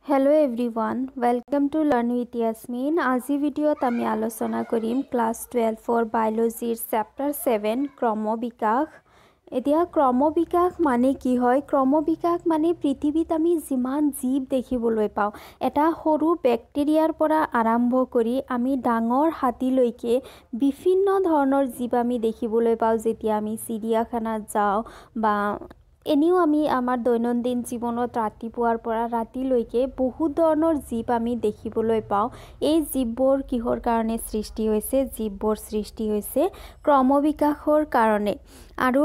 Hello everyone welcome to learn with Yasmin. আজি ভিডিঅ'ত আমি আলোচনা কৰিম ক্লাছ 12 বায়োলজিৰ চেপ্টাৰ 7 ক্ৰমবিকাশ। এতিয়া ক্ৰমবিকাশ মানে কি হয়? ক্ৰমবিকাশ মানে পৃথিৱীত আমি যিমান জীৱ দেখিবলৈ পাওঁ, এটা সৰু বেক্টেৰিয়াৰ পৰা আৰম্ভ কৰি আমি ডাঙৰ হাতীলৈকে বিভিন্ন ধৰণৰ জীৱ আমি দেখিবলৈ পাওঁ। যেতিয়া আমি চিৰিয়াখানাত যাওঁ বা এনেও আমি আমাৰ দৈনন্দিন জীৱনত ৰাতিপুৱাৰ পৰা ৰাতিলৈকে বহুত ধৰণৰ জীৱ আমি দেখিবলৈ পাওঁ। এই জীৱবোৰ কিহৰ কাৰণে সৃষ্টি হৈছে? জীৱবোৰ সৃষ্টি হৈছে ক্ৰমবিকাশৰ কাৰণে। আৰু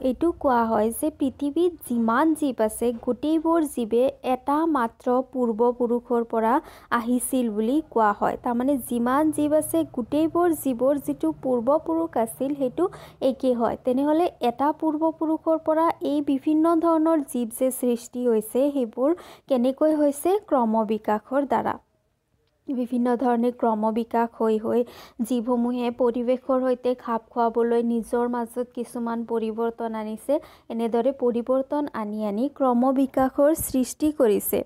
এইটো কোৱা হয় যে পৃথিৱীত যিমান জীৱ আছে গোটেইবোৰ জীৱে এটা মাত্ৰ পূৰ্বপুৰুষৰ পৰা আহিছিল বুলি কোৱা হয়। তাৰমানে যিমান জীৱ আছে গোটেইবোৰ জীৱৰ যিটো পূৰ্বপুৰুষ আছিল সেইটো একেই হয়। তেনেহ'লে এটা পূৰ্বপুৰুষৰ পৰা এই বিভিন্ন ধৰণৰ জীৱ যে সৃষ্টি হৈছে সেইবোৰ কেনেকৈ হৈছে? ক্ৰমবিকাশৰ দ্বাৰা। বিভিন্ন ধৰণে ক্ৰমবিকাশ হৈ জীৱসমূহে পৰিৱেশৰ সৈতে খাপ খুৱাবলৈ নিজৰ মাজত কিছুমান পৰিৱৰ্তন আনিছে। এনেদৰে পৰিৱৰ্তন আনি ক্ৰমবিকাশৰ সৃষ্টি কৰিছে।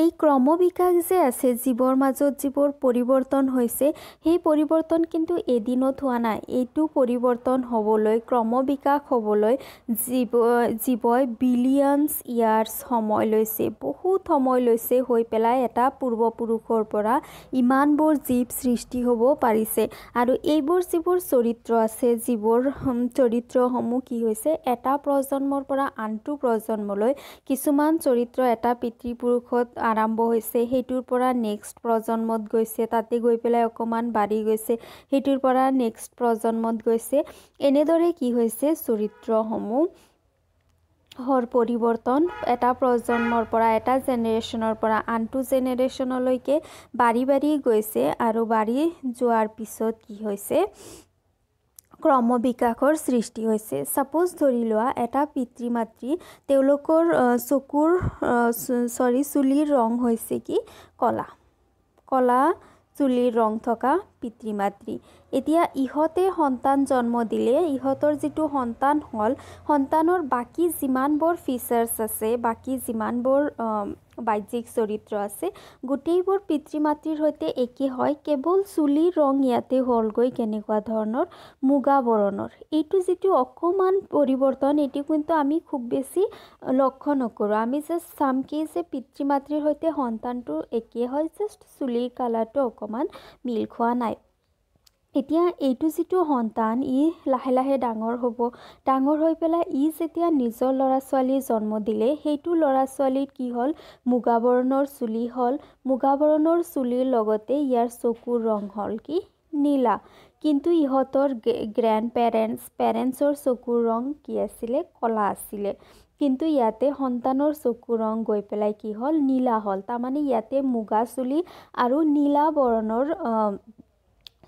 এই ক্ৰমবিকাশ যে আছে জীৱৰ মাজত যিবোৰ পৰিৱৰ্তন হৈছে সেই পৰিৱৰ্তন কিন্তু এদিনত হোৱা নাই। এইটো পৰিৱৰ্তন হ'বলৈ ক্ৰমবিকাশ হ'বলৈ জীৱই বিলিয়নছ ইয়াৰ্ছ সময় লৈছে, বহুত সময় লৈছে হৈ পেলাই এটা পূৰ্বপুৰুষৰ পৰা ইমানবোৰ জীৱ সৃষ্টি হ'ব পাৰিছে। আৰু এইবোৰ যিবোৰ চৰিত্ৰ আছে যিবোৰ চৰিত্ৰসমূহ কি হৈছে এটা প্ৰজন্মৰ পৰা আনটো প্ৰজন্মলৈ কিছুমান চৰিত্ৰ এটা পিতৃপুৰুষত আৰম্ভ হৈছে, সেইটোৰ পৰা নেক্সট প্ৰজন্মত গৈছে, তাতে গৈ পেলাই অকণমান বাঢ়ি গৈছে, সেইটোৰ পৰা নেক্সট প্ৰজন্মত গৈছে। এনেদৰে কি হৈছে চৰিত্ৰসমূহৰ পৰিৱৰ্তন এটা প্ৰজন্মৰ পৰা এটা জেনেৰেশ্যনৰ পৰা আনটো জেনেৰেশ্যনলৈকে বাঢ়ি গৈছে। আৰু বাঢ়ি যোৱাৰ পিছত কি হৈছে ক্ৰমবিকাশৰ সৃষ্টি হৈছে। ছাপোজ ধৰি লোৱা এটা পিতৃ মাতৃ, তেওঁলোকৰ চুলিৰ ৰং হৈছে কি কলা চুলিৰ ৰং থকা পিতৃ মাতৃ। এতিয়া ইহঁতে সন্তান জন্ম দিলে, ইহঁতৰ যিটো সন্তান হ'ল, সন্তানৰ বাকী যিমানবোৰ ফিচাৰ্ছ আছে, বাকী যিমানবোৰ বাহ্যিক চৰিত্ৰ আছে গোটেইবোৰ পিতৃ মাতৃৰ সৈতে একেই হয়। কেৱল চুলিৰ ৰং ইয়াতে হ'লগৈ কেনেকুৱা ধৰণৰ মুগা বৰণৰ। এইটো যিটো অকণমান পৰিৱৰ্তন এইটো কিন্তু আমি খুব বেছি লক্ষ্য নকৰোঁ। আমি জাষ্ট চাম কি যে পিতৃ মাতৃৰ সৈতে সন্তানটো একেই হয়, জাষ্ট চুলিৰ কালাৰটো অকণমান মিল খোৱা নাই। এতিয়া এইটো যিটো সন্তান ই লাহে লাহে ডাঙৰ হ'ব, ডাঙৰ হৈ পেলাই ই যেতিয়া নিজৰ ল'ৰা ছোৱালী জন্ম দিলে সেইটো ল'ৰা ছোৱালীৰ কি হ'ল মুগা বৰণৰ চুলি হ'ল। মুগা বৰণৰ চুলিৰ লগতে ইয়াৰ চকুৰ ৰং হ'ল কি নীলা। কিন্তু ইহঁতৰ পেৰেণ্টছৰ চকুৰ ৰং কি আছিলে? কলা আছিলে। কিন্তু ইয়াতে সন্তানৰ চকুৰ ৰং গৈ পেলাই কি হ'ল নীলা হ'ল। তাৰমানে ইয়াতে মুগা চুলি আৰু নীলা বৰণৰ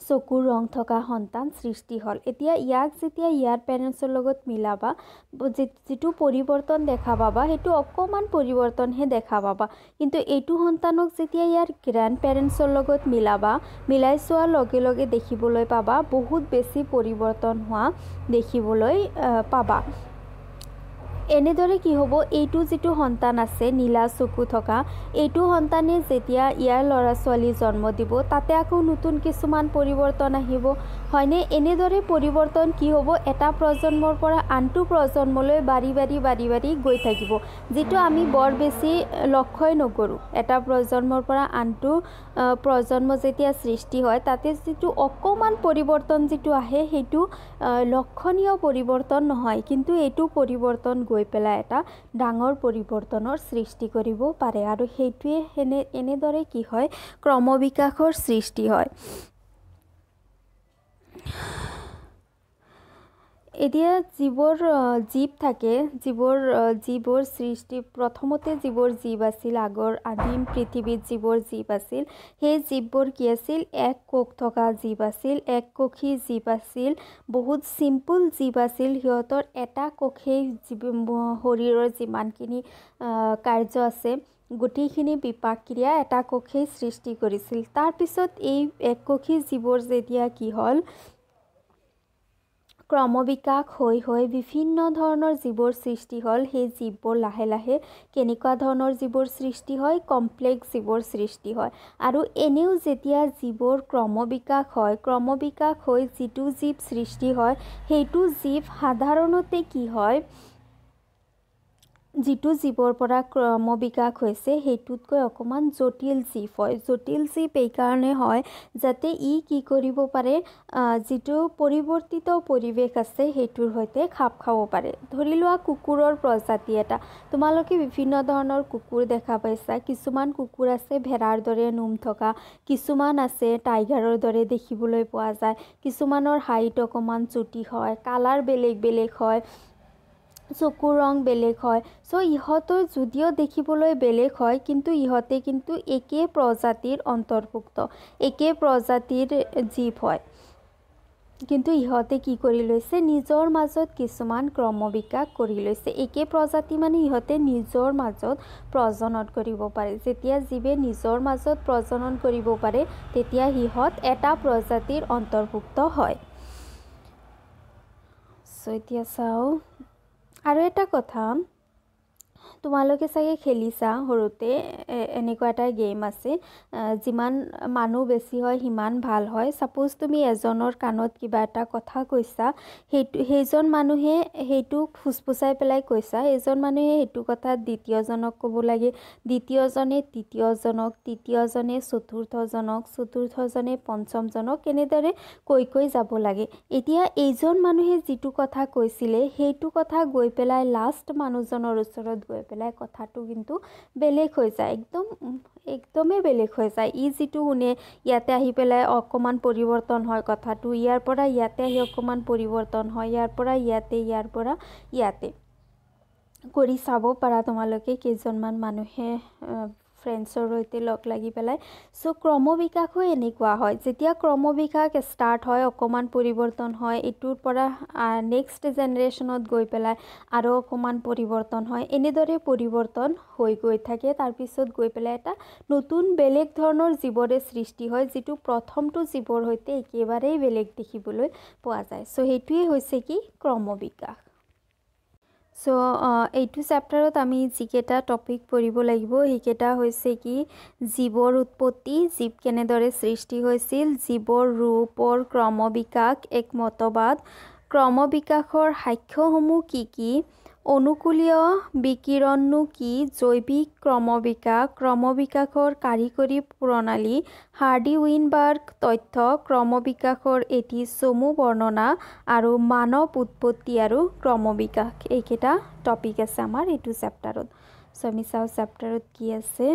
চকুৰ ৰং থকা সন্তান সৃষ্টি হ'ল। এতিয়া ইয়াক যেতিয়া ইয়াৰ পেৰেণ্টছৰ লগত মিলাবা যিটো পৰিৱৰ্তন দেখা পাবা সেইটো অকণমান পৰিৱৰ্তনহে দেখা পাবা। কিন্তু এইটো সন্তানক যেতিয়া ইয়াৰ গ্ৰেণ্ড পেৰেণ্টছৰ লগত মিলাই চোৱাৰ লগে লগে দেখিবলৈ পাবা বহুত বেছি পৰিৱৰ্তন হোৱা দেখিবলৈ পাবা। এনেদৰে কি হ'ব, এইটো যিটো সন্তান আছে নীলা চকু থকা এইটো সন্তানে যেতিয়া ইয়াৰ ল'ৰা ছোৱালী জন্ম দিব তাতে আকৌ নতুন কিছুমান পৰিৱৰ্তন আহিব, হয়নে? এনেদৰে পৰিৱৰ্তন কি হ'ব এটা প্ৰজন্মৰ পৰা আনটো প্ৰজন্মলৈ বাঢ়ি গৈ থাকিব, যিটো আমি বৰ বেছি লক্ষ্যই নকৰোঁ। এটা প্ৰজন্মৰ পৰা আনটো প্ৰজন্ম যেতিয়া সৃষ্টি হয় তাতে যিটো অকণমান পৰিৱৰ্তন যিটো আহে সেইটো লক্ষণীয় পৰিৱৰ্তন নহয়, কিন্তু এইটো পৰিৱৰ্তন গৈ পেলাই এটা ডাঙৰ পৰিৱৰ্তনৰ সৃষ্টি কৰিব পাৰে। আৰু সেইটোৱে এনেদৰে কি হয় ক্ৰমবিকাশৰ সৃষ্টি হয়। এতিয়া যিবোৰ জীৱ থাকে যিবোৰ সৃষ্টি প্ৰথমতে যিবোৰ জীৱ আছিল আগৰ আদিম পৃথিৱীত যিবোৰ জীৱ আছিল সেই জীৱবোৰ কি আছিল? এক কোষ থকা জীৱ আছিল, এককোষী জীৱ আছিল, বহুত চিম্পল জীৱ আছিল। সিহঁতৰ এটা কোষেই শৰীৰৰ যিমানখিনি কাৰ্য আছে গোটেইখিনি বিপাক ক্ৰিয়া এটা কোষেই সৃষ্টি কৰিছিল। তাৰপিছত এই এককোষী জীৱৰ যেতিয়া কি হ'ল ক্ৰমবিকাশ হৈ বিভিন্ন ধৰণৰ জীৱৰ সৃষ্টি হ'ল। সেই জীৱবোৰ লাহে লাহে কেনেকুৱা ধৰণৰ জীৱৰ সৃষ্টি হয়? কমপ্লেক্স জীৱৰ সৃষ্টি হয়। আৰু এনেও যেতিয়া জীৱৰ ক্ৰমবিকাশ হৈ যিটো জীৱ সৃষ্টি হয় সেইটো জীৱ সাধাৰণতে কি হয়, যিটো জীৱৰ পৰা ক্ৰমবিকাশ হৈছে সেইটোতকৈ অকণমান জটিল জীৱ হয়। জটিল জীৱ এইকাৰণে হয় যাতে ই কি কৰিব পাৰে, যিটো পৰিৱৰ্তিত পৰিৱেশ আছে সেইটোৰ সৈতে খাপ খাব পাৰে। ধৰি লোৱা কুকুৰৰ প্ৰজাতি এটা, তোমালোকে বিভিন্ন ধৰণৰ কুকুৰ দেখা পাইছা। কিছুমান কুকুৰ আছে ভেড়াৰ দৰে নোম থকা, কিছুমান আছে টাইগাৰৰ দৰে দেখিবলৈ পোৱা যায়, কিছুমানৰ হাইট অকণমান চুটি হয়, কালাৰ বেলেগ বেলেগ হয়, চকুৰ ৰং বেলেগ হয়। চ' ইহঁতৰ যদিও দেখিবলৈ বেলেগ হয় কিন্তু ইহঁতে কিন্তু একে প্ৰজাতিৰ অন্তৰ্ভুক্ত, একে প্ৰজাতিৰ জীৱ হয়। কিন্তু ইহঁতে কি কৰি লৈছে, নিজৰ মাজত কিছুমান ক্ৰমবিকাশ কৰি লৈছে। একে প্ৰজাতি মানে ইহঁতে নিজৰ মাজত প্ৰজনন কৰিব পাৰে। যেতিয়া জীৱে নিজৰ মাজত প্ৰজনন কৰিব পাৰে তেতিয়া সিহঁত এটা প্ৰজাতিৰ অন্তৰ্ভুক্ত হয়। চ' এতিয়া চাওঁ আৰু এটা কথা, তোমালোকে চাগে খেলিছা সৰুতে, এনেকুৱা এটা গেম আছে, যিমান মানুহ বেছি হয় সিমান ভাল হয়। ছাপ'জ তুমি এজনৰ কাণত কিবা এটা কথা কৈছা, সেইজন মানুহে সেইটোক ফুচফুচাই পেলাই কৈছা, সেইজন মানুহে সেইটো কথা দ্বিতীয়জনক ক'ব লাগে, দ্বিতীয়জনে তৃতীয়জনক, তৃতীয়জনে চতুৰ্থজনক, চতুৰ্থজনে পঞ্চমজনক, এনেদৰে কৈ যাব লাগে। এতিয়া এইজন মানুহে যিটো কথা কৈছিলে সেইটো কথা গৈ পেলাই লাষ্ট মানুহজনৰ ওচৰত গৈ পেলাই কথাটো কিন্তু বেলেগ হৈ যায়, একদমেই বেলেগ হৈ যায়। ই যিটো শুনে ইয়াতে আহি পেলাই অকণমান পৰিৱৰ্তন হয় কথাটো, ইয়াৰ পৰা ইয়াতে আহি অকণমান পৰিৱৰ্তন হয়, ইয়াৰ পৰা ইয়াতে, ইয়াৰ পৰা ইয়াতে। কৰি চাব পাৰা তোমালোকে কেইজনমান মানুহে ফ্ৰেণ্ডছৰ সৈতে লগ লাগি পেলাই। চ' ক্ৰমবিকাশো এনেকুৱা হয়, যেতিয়া ক্ৰমবিকাশ ষ্টাৰ্ট হয় অকণমান পৰিৱৰ্তন হয়, এইটোৰ পৰা নেক্সট জেনেৰেশ্যনত গৈ পেলাই আৰু অকণমান পৰিৱৰ্তন হয়, এনেদৰে পৰিৱৰ্তন হৈ গৈ থাকে। তাৰপিছত গৈ পেলাই এটা নতুন বেলেগ ধৰণৰ জীৱৰে সৃষ্টি হয়, যিটো প্ৰথমটো জীৱৰ সৈতে একেবাৰেই বেলেগ দেখিবলৈ পোৱা যায়। চ' সেইটোৱে হৈছে কি ক্ৰমবিকাশ। চ' এইটো চেপ্টাৰত আমি যিকেইটা টপিক পঢ়িব লাগিব সেইকেইটা হৈছে কি, জীৱৰ উৎপত্তি, জীৱ কেনেদৰে সৃষ্টি হৈছিল, জীৱৰ ৰূপৰ ক্ৰমবিকাশ, এক মতবাদ, ক্ৰমবিকাশৰ সাক্ষ্যসমূহ কি কি, অনুকূলীয় বিকিৰণনো কি, জৈৱিক ক্ৰমবিকাশ, ক্ৰমবিকাশৰ কাৰিকৰী প্ৰণালী, হাৰ্ডি-উইনবাৰ্গ তথ্য, ক্ৰমবিকাশৰ এটি চমু বৰ্ণনা আৰু মানৱ উৎপত্তি আৰু ক্ৰমবিকাশ। এইকেইটা টপিক আছে আমাৰ এইটো চেপ্টাৰত। চ' আমি চাওঁ চেপ্টাৰত কি আছে।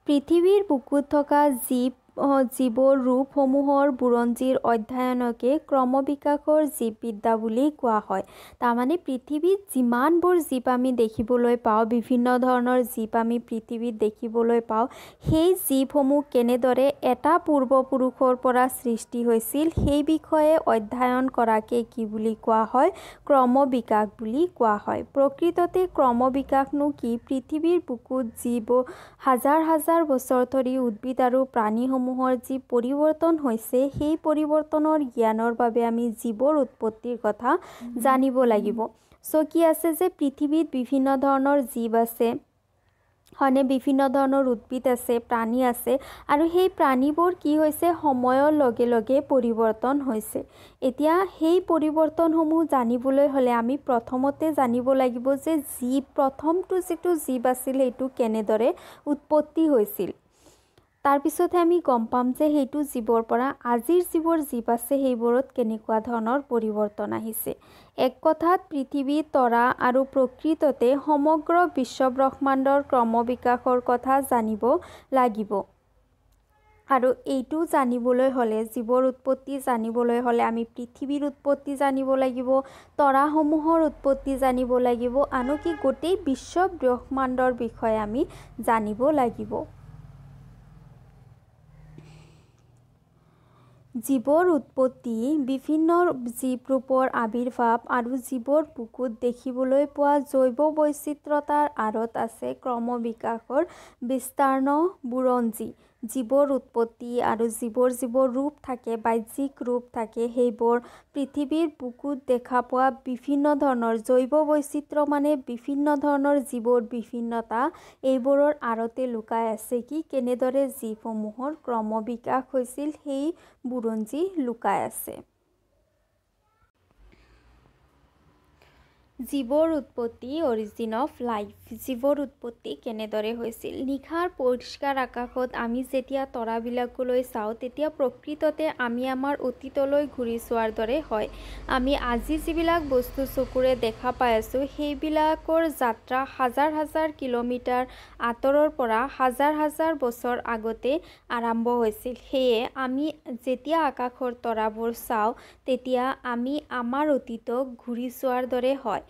পৃথিৱীৰ বুকুত থকা জীৱৰ ৰূপসমূহৰ বুৰঞ্জীৰ অধ্যয়নকে ক্ৰমবিকাশৰ জীৱবিদ্যা বুলি কোৱা হয়। তাৰমানে পৃথিৱীত যিমানবোৰ জীৱ আমি দেখিবলৈ পাওঁ, বিভিন্ন ধৰণৰ জীৱ আমি পৃথিৱীত দেখিবলৈ পাওঁ, সেই জীৱসমূহ কেনেদৰে এটা পূৰ্বপুৰুষৰ পৰা সৃষ্টি হৈছিল সেই বিষয়ে অধ্যয়ন কৰাকে কি বুলি কোৱা হয়, ক্ৰমবিকাশ বুলি কোৱা হয়। প্ৰকৃততে ক্ৰমবিকাশনো কি, পৃথিৱীৰ বুকুত যিবোৰ হাজাৰ হাজাৰ বছৰ ধৰি উদ্ভিদ আৰু প্ৰাণীসমূহৰ যি পৰিৱৰ্তন হৈছে, সেই পৰিৱৰ্তনৰ জ্ঞানৰ বাবে আমি জীৱৰ উৎপত্তিৰ কথা জানিব লাগিব। চ' কি আছে যে পৃথিৱীত বিভিন্ন ধৰণৰ জীৱ আছে, হয়নে, বিভিন্ন ধৰণৰ উদ্ভিদ আছে, প্ৰাণী আছে, আৰু সেই প্ৰাণীবোৰ কি হৈছে সময়ৰ লগে লগে পৰিৱৰ্তন হৈছে। এতিয়া সেই পৰিৱৰ্তনসমূহ জানিবলৈ হ'লে আমি প্ৰথমতে জানিব লাগিব যে প্ৰথমটো যিটো জীৱ আছিল সেইটো কেনেদৰে উৎপত্তি হৈছিল। তাৰপিছতহে আমি গম পাম যে সেইটো জীৱৰ পৰা আজিৰ যিবোৰ জীৱ আছে সেইবোৰত কেনেকুৱা ধৰণৰ পৰিৱৰ্তন আহিছে। এক কথাত পৃথিৱী, তৰা আৰু প্ৰকৃততে সমগ্ৰ বিশ্বব্ৰহ্মাণ্ডৰ ক্ৰমবিকাশৰ কথা জানিব লাগিব। আৰু এইটো জানিবলৈ হ'লে, জীৱৰ উৎপত্তি জানিবলৈ হ'লে আমি পৃথিৱীৰ উৎপত্তি জানিব লাগিব, তৰাসমূহৰ উৎপত্তি জানিব লাগিব, আনকি গোটেই বিশ্বব্ৰহ্মাণ্ডৰ বিষয়ে আমি জানিব লাগিব। জীৱৰ উৎপত্তি, বিভিন্ন জীৱ ৰূপৰ আবিৰ্ভাৱ আৰু জীৱৰ বুকুত দেখিবলৈ পোৱা জৈৱ বৈচিত্ৰতাৰ আঁৰত আছে ক্ৰমবিকাশৰ বিস্তাৰ্ণ বুৰঞ্জী। জীৱৰ উৎপত্তি আৰু জীৱৰ ৰূপ থাকে, বাহ্যিক ৰূপ থাকে, সেইবোৰ পৃথিৱীৰ বুকুত দেখা পোৱা বিভিন্ন ধৰণৰ জৈৱ বৈচিত্ৰ্য মানে বিভিন্ন ধৰণৰ জীৱৰ বিভিন্নতা, এইবোৰৰ আঁৰতে লুকাই আছে কি কেনেদৰে জীৱসমূহৰ ক্ৰমবিকাশ হৈছিল সেই বুৰঞ্জী লুকাই আছে। জীৱৰ উৎপত্তি, অৰিজিন অফ লাইফ। জীৱৰ উৎপত্তি কেনেদৰে হৈছিল? নিশাৰ পৰিষ্কাৰ আকাশত আমি যেতিয়া তৰাবিলাকলৈ চাওঁ তেতিয়া প্ৰকৃততে আমি আমাৰ অতীতলৈ ঘূৰি চোৱাৰ দৰে হয়। আমি আজি যিবিলাক বস্তু চকুৰে দেখা পাই আছোঁ সেইবিলাকৰ যাত্ৰা হাজাৰ হাজাৰ কিলোমিটাৰ আঁতৰৰ পৰা হাজাৰ হাজাৰ বছৰ আগতে আৰম্ভ হৈছিল। সেয়ে আমি যেতিয়া আকাশৰ তৰাবোৰ চাওঁ তেতিয়া আমি আমাৰ অতীতক ঘূৰি চোৱাৰ দৰে হয়।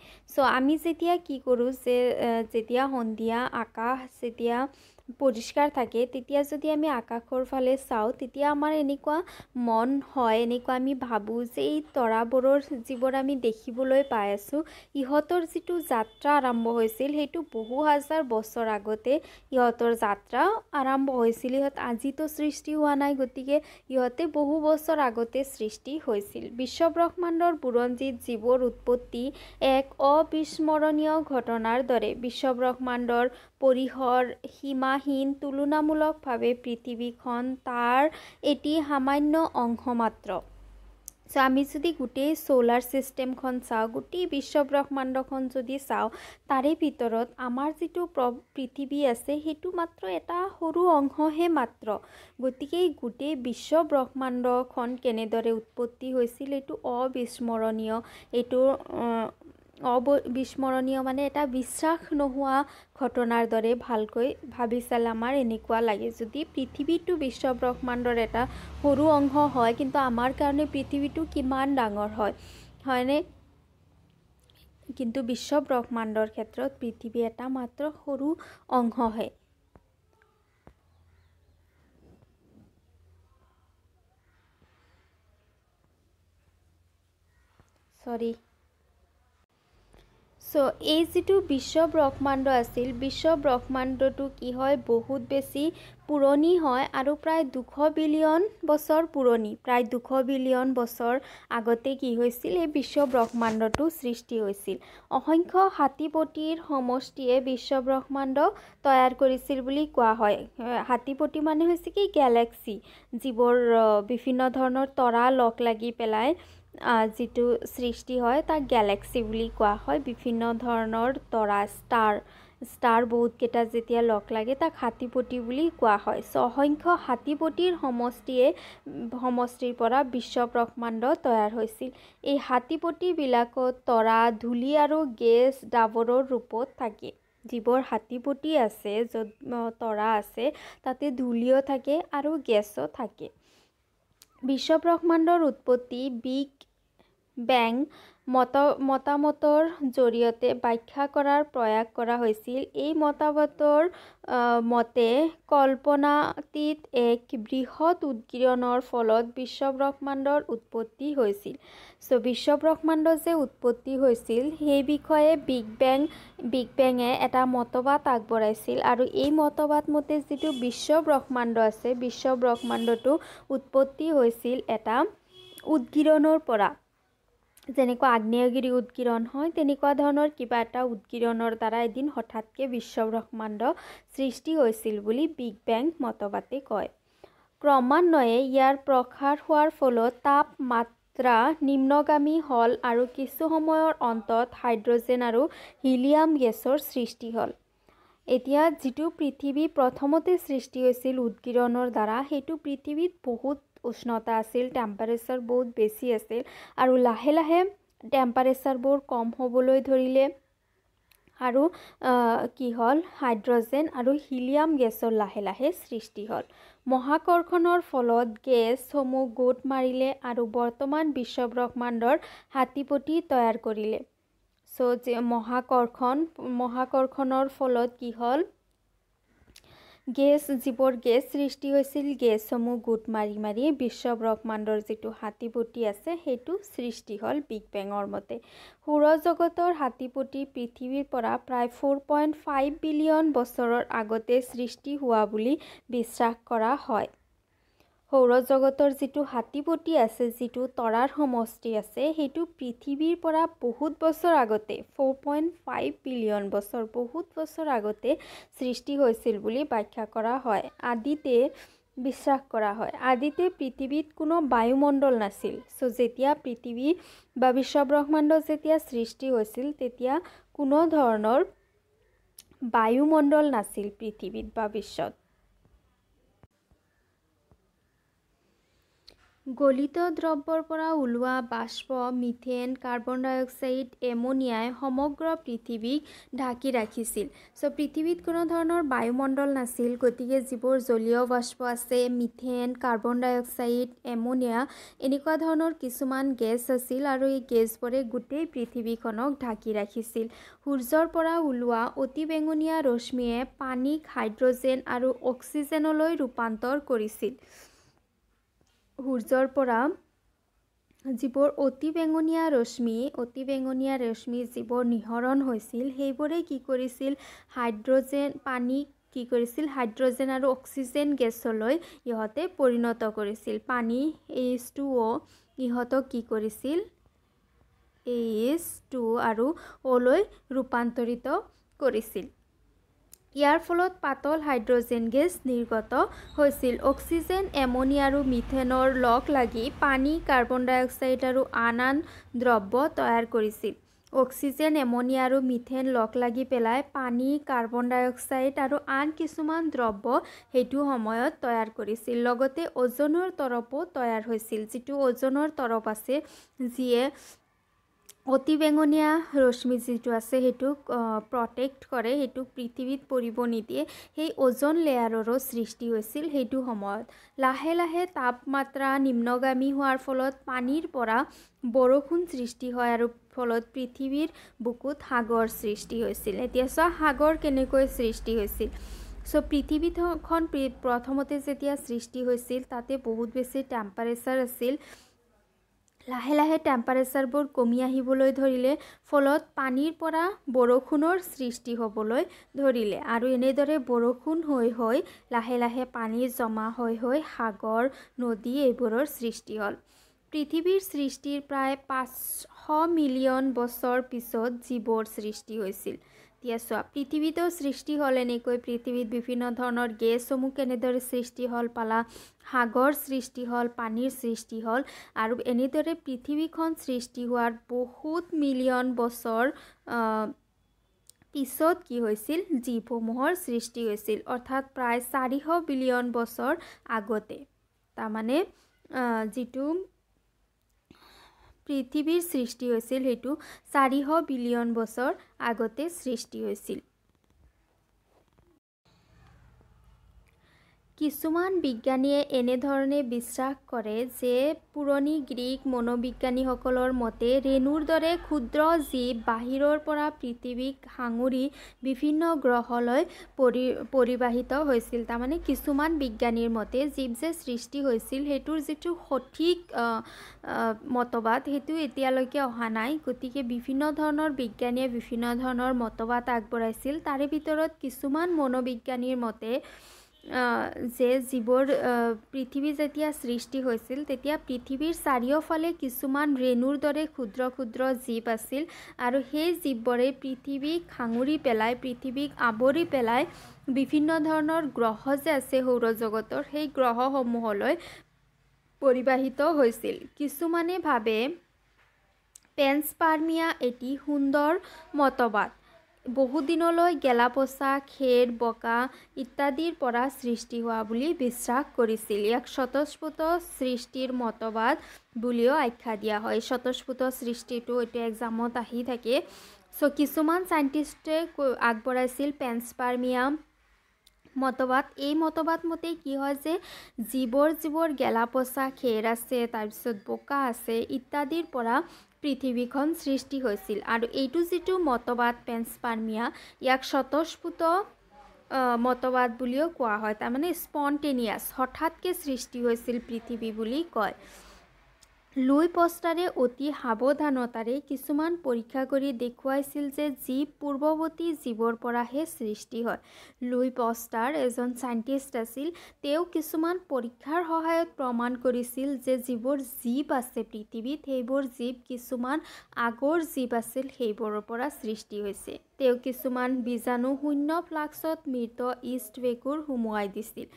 আমি যেতিয়া কি কৰোঁ যে যেতিয়া সন্ধিয়া আকাশ যেতিয়া পৰিষ্কাৰ থাকে তেতিয়া যদি আমি আকাশৰ ফালে চাওঁ তেতিয়া আমাৰ এনেকুৱা মন হয়, এনেকুৱা আমি ভাবোঁ যে এই তৰাবোৰৰ যিবোৰ আমি দেখিবলৈ পাই আছোঁ ইহঁতৰ যিটো যাত্ৰা আৰম্ভ হৈছিল সেইটো বহু হাজাৰ বছৰ আগতে ইহঁতৰ যাত্ৰা আৰম্ভ হৈছিল। ইহঁত আজিতো সৃষ্টি হোৱা নাই, গতিকে ইহঁতে বহু বছৰ আগতে সৃষ্টি হৈছিল। বিশ্বব্ৰহ্মাণ্ডৰ বুৰঞ্জীত জীৱৰ উৎপত্তি এক অবিস্মৰণীয় ঘটনাৰ দৰে। বিশ্বব্ৰহ্মাণ্ডৰ পৰিসৰ সীমাহীন, তুলনামূলকভাৱে পৃথিৱীখন তাৰ এটি সামান্য অংশ মাত্ৰ। আমি যদি গোটেই সোলাৰ চিষ্টেমখন চাওঁ, গোটেই বিশ্বব্ৰহ্মাণ্ডখন যদি চাওঁ, তাৰে ভিতৰত আমাৰ যিটো পৃথিৱী আছে সেইটো মাত্ৰ এটা সৰু অংশহে মাত্ৰ। গতিকে গোটেই বিশ্বব্ৰহ্মাণ্ডখন কেনেদৰে উৎপত্তি হৈছিল এইটো অবিস্মৰণীয়। এইটো অবিস্মৰণীয় মানে এটা বিশ্বাস নোহোৱা ঘটনাৰ দৰে ভালকৈ ভাবি চালে আমাৰ এনেকুৱা লাগে। যদি পৃথিৱীটো বিশ্বব্ৰহ্মাণ্ডৰ এটা সৰু অংশ হয় কিন্তু আমাৰ কাৰণে পৃথিৱীটো কিমান ডাঙৰ হয়, হয়নে? কিন্তু বিশ্বব্ৰহ্মাণ্ডৰ ক্ষেত্ৰত পৃথিৱী এটা মাত্ৰ সৰু অংশহে। এই যিটো বিশ্বব্ৰহ্মাণ্ড আছিল, বিশ্বব্ৰহ্মাণ্ডটো কি হয় বহুত বেছি পুৰণি হয় আৰু প্ৰায় 200 বিলিয়ন বছৰ পুৰণি। প্ৰায় 200 বিলিয়ন বছৰ আগতে কি হৈছিল, এই বিশ্বব্ৰহ্মাণ্ডটো সৃষ্টি হৈছিল। অসংখ্য হাতীপতিৰ সমষ্টিয়ে বিশ্বব্ৰহ্মাণ্ড তৈয়াৰ কৰিছিল বুলি কোৱা হয়। হাতীপতি মানে হৈছে কি গেলেক্সি, যিবোৰ বিভিন্ন ধৰণৰ তৰা লগ লাগি পেলাই যিটো সৃষ্টি হয় তাক গেলেক্সি বুলি কোৱা হয়। বিভিন্ন ধৰণৰ তৰা ষ্টাৰ বহুতকেইটা যেতিয়া লগ লাগে তাক হাতীপতি বুলি কোৱা হয়। অসংখ্য হাতীপতিৰ সমষ্টিৰ পৰা বিশ্বব্ৰহ্মাণ্ড তৈয়াৰ হৈছিল। এই হাতীপতিবিলাকত তৰা, ধূলি আৰু গেছ ডাৱৰৰ ৰূপত থাকে। যিবোৰ হাতীপতি আছে, য'ত তৰা আছে তাতে ধূলিও থাকে আৰু গেছো থাকে। বিশ্বব্ৰহ্মাণ্ডৰ উৎপত্তি বিগ বেং মতামতৰ জৰিয়তে ব্যাখ্যা কৰাৰ প্ৰয়াস কৰা হৈছিল। এই মতবাদৰ মতে কল্পনাতীত এক বৃহৎ উদগীৰণৰ ফলত বিশ্বব্ৰহ্মাণ্ডৰ উৎপত্তি হৈছিল। বিশ্বব্ৰহ্মাণ্ড যে উৎপত্তি হৈছিল সেই বিষয়ে বিগ বেঙে এটা মতবাদ আগবঢ়াইছিল আৰু এই মতবাদ মতে যিটো বিশ্বব্ৰহ্মাণ্ড আছে, বিশ্বব্ৰহ্মাণ্ডটো উৎপত্তি হৈছিল এটা উদগীৰণৰ পৰা। যেনেকুৱা আগ্নেয়গিৰি উদগীৰণ হয় তেনেকুৱা ধৰণৰ কিবা এটা উদগীৰণৰ দ্বাৰা এদিন হঠাৎকে বিশ্বব্ৰহ্মাণ্ড সৃষ্টি হৈছিল বুলি বিগ বেং মতবাদে কয়। ক্ৰমান্বয়ে ইয়াৰ প্ৰসাৰ হোৱাৰ ফলত তাপমাত্ৰা নিম্নগামী হ'ল আৰু কিছু সময়ৰ অন্তত হাইড্ৰজেন আৰু হিলিয়াম গেছৰ সৃষ্টি হ'ল। এতিয়া যিটো পৃথিৱী প্ৰথমতে সৃষ্টি হৈছিল উদগীৰণৰ দ্বাৰা, সেইটো পৃথিৱীত বহুত উষ্ণতা আছিল, টেম্পাৰেচাৰ বহুত বেছি আছিল আৰু লাহে লাহে টেম্পাৰেচাৰবোৰ কম হ'বলৈ ধৰিলে আৰু কি হ'ল, হাইড্ৰজেন আৰু হিলিয়াম গেছৰ লাহে লাহে সৃষ্টি হ'ল। মহাকৰ্ষণৰ ফলত গেছসমূহ গোট মাৰিলে আৰু বৰ্তমান বিশ্বব্ৰহ্মাণ্ডৰ হাতীপতি তৈয়াৰ কৰিলে। মহাকৰ্ষণৰ ফলত কি হ'ল, গেছ যিবোৰ গেছ সৃষ্টি হৈছিল গেছসমূহ গোট মাৰি মাৰি বিশ্ব ব্ৰহ্মাণ্ডৰ যিটো হাতীপতি আছে সেইটো সৃষ্টি হ'ল বিগ বেঙৰ মতে। সৌৰজগতৰ হাতীপতি পৃথিৱীৰ পৰা প্ৰায় 4.5 বিলিয়ন বছৰৰ আগতে সৃষ্টি হোৱা বুলি বিশ্বাস কৰা হয়। সৌৰজগতৰ যিটো হাতীপতি আছে, যিটো তৰাৰ সমষ্টি আছে, সেইটো পৃথিৱীৰ পৰা বহুত বছৰ আগতে 4.5 বিলিয়ন বছৰ বহুত বছৰ আগতে সৃষ্টি হৈছিল বুলি ব্যাখ্যা কৰা হয়। আদিতে বিশ্বাস কৰা হয় আদিতে পৃথিৱীত কোনো বায়ুমণ্ডল নাছিল। যেতিয়া পৃথিৱী বা বিশ্বব্ৰহ্মাণ্ড যেতিয়া সৃষ্টি হৈছিল তেতিয়া কোনো ধৰণৰ বায়ুমণ্ডল নাছিল পৃথিৱীত বা বিশ্বত। গলিত দ্ৰব্যৰ পৰা ওলোৱা বাষ্প, মিথেন, কাৰ্বন ডাই অক্সাইড, এমনিয়াই সমগ্ৰ পৃথিৱীক ঢাকি ৰাখিছিল। পৃথিৱীত কোনো ধৰণৰ বায়ুমণ্ডল নাছিল, গতিকে যিবোৰ জলীয় বাষ্প আছে, মিথেন, কাৰ্বন ডাই অক্সাইড, এমনিয়া এনেকুৱা ধৰণৰ কিছুমান গেছ আছিল আৰু এই গেছবোৰে গোটেই পৃথিৱীখনক ঢাকি ৰাখিছিল। সূৰ্যৰ পৰা ওলোৱা অতি বেঙুনীয়া ৰশ্মিয়ে পানীক হাইড্ৰজেন আৰু অক্সিজেনলৈ ৰূপান্তৰ কৰিছিল। সূৰ্যৰ পৰা যিবোৰ অতি বেঙুনীয়া ৰশ্মি যিবোৰ নিঃসৰণ হৈছিল সেইবোৰে কি কৰিছিল, হাইড্ৰজেন আৰু অক্সিজেন গেছলৈ ইহঁতে পৰিণত কৰিছিল। পানী H2O ইহঁতক কি কৰিছিল, H2 আৰু O লৈ ৰূপান্তৰিত কৰিছিল। ইয়াৰ ফলত পাতল হাইড্ৰজেন গেছ নিৰ্গত হৈছিল। অক্সিজেন, এমনিয়া আৰু মিথেনৰ লগ লাগি পানী, কাৰ্বন ডাই অক্সাইড আৰু আন দ্ৰব্য তৈয়াৰ কৰিছিল। অক্সিজেন, এমনিয়া আৰু মিথেন লগ লাগি পেলাই পানী, কাৰ্বন ডাই অক্সাইড আৰু আন কিছুমান দ্ৰব্য সেইটো সময়ত তৈয়াৰ কৰিছিল। লগতে ওজনৰ তৰপো তৈয়াৰ হৈছিল। যিটো ওজনৰ তৰপ আছে, যিয়ে অতি বেঙুনীয়া ৰশ্মি যিটো আছে সেইটোক প্ৰটেক্ট কৰে, সেইটোক পৃথিৱীত পৰিব নিদিয়ে, সেই ওজন লেয়াৰৰো সৃষ্টি হৈছিল সেইটো সময়ত। লাহে লাহে তাপমাত্ৰা নিম্নগামী হোৱাৰ ফলত পানীৰ পৰা বৰষুণ সৃষ্টি হয় আৰু ফলত পৃথিৱীৰ বুকুত সাগৰ সৃষ্টি হৈছিল। এতিয়া সাগৰ কেনেকৈ সৃষ্টি হৈছিল। পৃথিৱীখন প্ৰথমতে যেতিয়া সৃষ্টি হৈছিল তাতে বহুত বেছি টেম্পাৰেচাৰ আছিল। লাহে লাহে টেম্পাৰেচাৰবোৰ কমি আহিবলৈ ধৰিলে, ফলত পানীৰ পৰা বৰষুণৰ সৃষ্টি হ'বলৈ ধৰিলে আৰু এনেদৰে বৰষুণ হৈ হৈ লাহে লাহে পানী জমা হৈ হৈ সাগৰ, নদী এইবোৰৰ সৃষ্টি হ'ল। পৃথিৱীৰ সৃষ্টিৰ প্ৰায় 500 মিলিয়ন বছৰ পিছত জীৱৰ সৃষ্টি হৈছিল। এতিয়া পৃথিৱীতো সৃষ্টি হ'ল এনেকৈ, পৃথিৱীত বিভিন্ন ধৰণৰ গেছসমূহ কেনেদৰে সৃষ্টি হ'ল পালা, সাগৰ সৃষ্টি হ'ল, পানীৰ সৃষ্টি হ'ল আৰু এনেদৰে পৃথিৱীখন সৃষ্টি হোৱাৰ বহুত মিলিয়ন বছৰ পিছত কি হৈছিল, জীৱসমূহৰ সৃষ্টি হৈছিল, অৰ্থাৎ প্ৰায় 400 বিলিয়ন বছৰ আগতে। তাৰমানে যিটো পৃথিৱীৰ সৃষ্টি হৈছিল সেইটো 400 বিলিয়ন বছৰ আগতে সৃষ্টি হৈছিল। কিছুমান বিজ্ঞানীয়ে এনেধৰণে বিশ্বাস কৰে যে পুৰণি গ্ৰীক মনোবিজ্ঞানীসকলৰ মতে ৰেণুৰ দৰে ক্ষুদ্ৰ জীৱ বাহিৰৰ পৰা পৃথিৱীক সাঙুৰি বিভিন্ন গ্ৰহলৈ পৰিবাহিত হৈছিল। তাৰমানে কিছুমান বিজ্ঞানীৰ মতে জীৱ যে সৃষ্টি হৈছিল সেইটোৰ যিটো সঠিক মতবাদ সেইটো এতিয়ালৈকে অহা নাই। গতিকে বিভিন্ন ধৰণৰ বিজ্ঞানীয়ে বিভিন্ন ধৰণৰ মতবাদ আগবঢ়াইছিল। তাৰে ভিতৰত কিছুমান মনোবিজ্ঞানীৰ মতে যে যিবোৰ পৃথিৱী যেতিয়া সৃষ্টি হৈছিল তেতিয়া পৃথিৱীৰ চাৰিওফালে কিছুমান ৰেণুৰ দৰে ক্ষুদ্ৰ ক্ষুদ্ৰ জীৱ আছিল আৰু সেই জীৱবোৰে পৃথিৱীক সাঙুৰি পেলাই, পৃথিৱীক আৱৰি পেলাই বিভিন্ন ধৰণৰ গ্ৰহ যে আছে সৌৰজগতৰ সেই গ্ৰহসমূহলৈ পৰিবাহিত হৈছিল। কিছুমানে ভাবে পেনস্পাৰ্মিয়া এটি সুন্দৰ মতবাদ। বহুদিনলৈ গেলাপচা, খেৰ, বোকা ইত্যাদিৰ পৰা সৃষ্টি হোৱা বুলি বিশ্বাস কৰিছিল। ইয়াক স্বতঃস্ফূৰ্ত সৃষ্টিৰ মতবাদ বুলিও আখ্যা দিয়া হয়। স্বতঃস্ফূৰ্ত সৃষ্টিটো এতিয়া এক্সামত আহি থাকে। কিছুমান চাইণ্টিষ্টে আগবঢ়াইছিল পেনস্পাৰ্মিয়া মতবাদ। এই মতবাদ মতে কি হয় যে যিবোৰ গেলাপচা, খেৰ আছে, তাৰপিছত বোকা আছে ইত্যাদিৰ পৰা পৃথিৱীখন সৃষ্টি হৈছিল আৰু এইটো যিটো মতবাদ পেনস্পাৰ্মিয়া, ইয়াক স্বতঃস্ফূৰ্ত মতবাদ বুলিও কোৱা হয়। তাৰমানে স্পন্টেনিয়াছ, হঠাৎকৈ সৃষ্টি হৈছিল পৃথিৱী বুলি কয়। লুই পষ্টাৰে অতি সাৱধানতাৰে কিছুমান পৰীক্ষা কৰি দেখুৱাইছিল যে জীৱ পূৰ্বৱৰ্তী জীৱৰ পৰাহে সৃষ্টি হয়। লুই পষ্টাৰ এজন চাইণ্টিষ্ট আছিল। তেওঁ কিছুমান পৰীক্ষাৰ সহায়ত প্ৰমাণ কৰিছিল যে যিবোৰ জীৱ আছে পৃথিৱীত, সেইবোৰ জীৱ কিছুমান আগৰ জীৱ আছিল, সেইবোৰৰ পৰা সৃষ্টি হৈছে। তেওঁ কিছুমান বীজাণু শূন্য ফ্লাক্সত মৃত ইষ্ট ভেকুৰ সুমুৱাই দিছিল,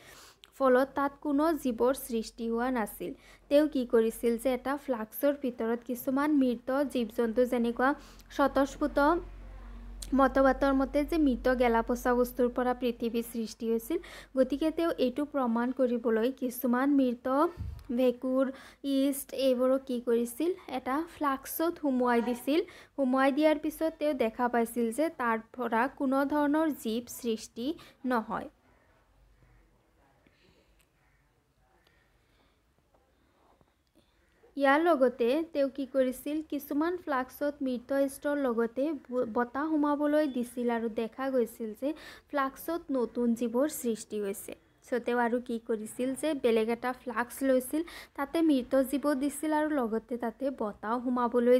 ফলত তাত কোনো জীৱৰ সৃষ্টি হোৱা নাছিল। তেওঁ কি কৰিছিল যে এটা ফ্লাক্সৰ ভিতৰত কিছুমান মৃত জীৱ জন্তু, যেনেকুৱা স্বতঃস্ফূৰ্ত মতবাদৰ মতে যে মৃত গেলা পচা বস্তুৰ পৰা পৃথিৱী সৃষ্টি হৈছিল, গতিকে তেওঁ এইটো প্ৰমাণ কৰিবলৈ কিছুমান মৃত ভেকুৰ, ইষ্ট এইবোৰক কি কৰিছিল, এটা ফ্লাক্সত সুমুৱাই দিছিল। সুমুৱাই দিয়াৰ পিছত তেওঁ দেখা পাইছিল যে তাৰ পৰা কোনো ধৰণৰ জীৱ সৃষ্টি নহয়। ইয়াৰ লগতে তেওঁ কি কৰিছিল, কিছুমান ফ্লাক্সত মৃত ইষ্টৰ লগতে বতাহ সোমাবলৈ দিছিল আৰু দেখা গৈছিল যে ফ্লাক্সত নতুন জীৱৰ সৃষ্টি হৈছে। তেওঁ আৰু কি কৰিছিল যে বেলেগ এটা ফ্লাক্স লৈছিল, তাতে মৃত জীৱ দিছিল আৰু লগতে তাতে বতাহ সোমাবলৈ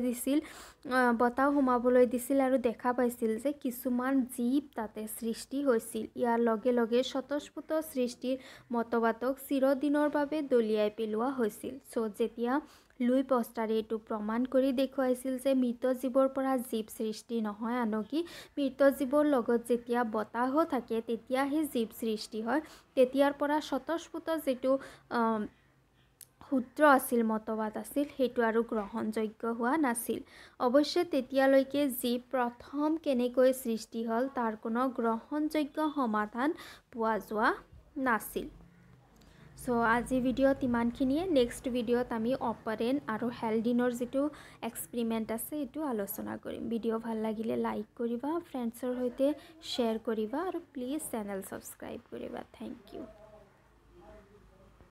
দিছিল আৰু দেখা পাইছিল যে কিছুমান জীৱ তাতে সৃষ্টি হৈছিল। ইয়াৰ লগে লগে স্বতঃস্ফূৰ্ত সৃষ্টিৰ মতবাদক চিৰদিনৰ বাবে দলিয়াই পেলোৱা হৈছিল। যেতিয়া লুই পষ্টাৰে এইটো প্ৰমাণ কৰি দেখুৱাইছিল যে মৃত জীৱৰ পৰা জীৱ সৃষ্টি নহয়, আনকি মৃত জীৱৰ লগত যেতিয়া বতাহো থাকে তেতিয়াহে জীৱ সৃষ্টি হয়, তেতিয়াৰ পৰা স্বতঃস্ফূৰ্ত যিটো সূত্ৰ আছিল, মতবাদ আছিল, সেইটো আৰু গ্ৰহণযোগ্য হোৱা নাছিল। অৱশ্যে তেতিয়ালৈকে জীৱ প্ৰথম কেনেকৈ সৃষ্টি হ'ল তাৰ কোনো গ্ৰহণযোগ্য সমাধান পোৱা যোৱা নাছিল। আজি ভিডিঅ'ত ইমানখিনিয়ে। নেক্সট ভিডিঅ'ত আমি অপাৰেণ্ট আৰু হেলডিনৰ যিটো এক্সপেৰিমেণ্ট আছে এইটো আলোচনা কৰিম। ভিডিঅ' ভাল লাগিলে লাইক কৰিবা, ফ্ৰেণ্ডছৰ সৈতে শ্বেয়াৰ কৰিবা আৰু প্লিজ চেনেল ছাবস্ক্ৰাইব কৰিবা। Thank U.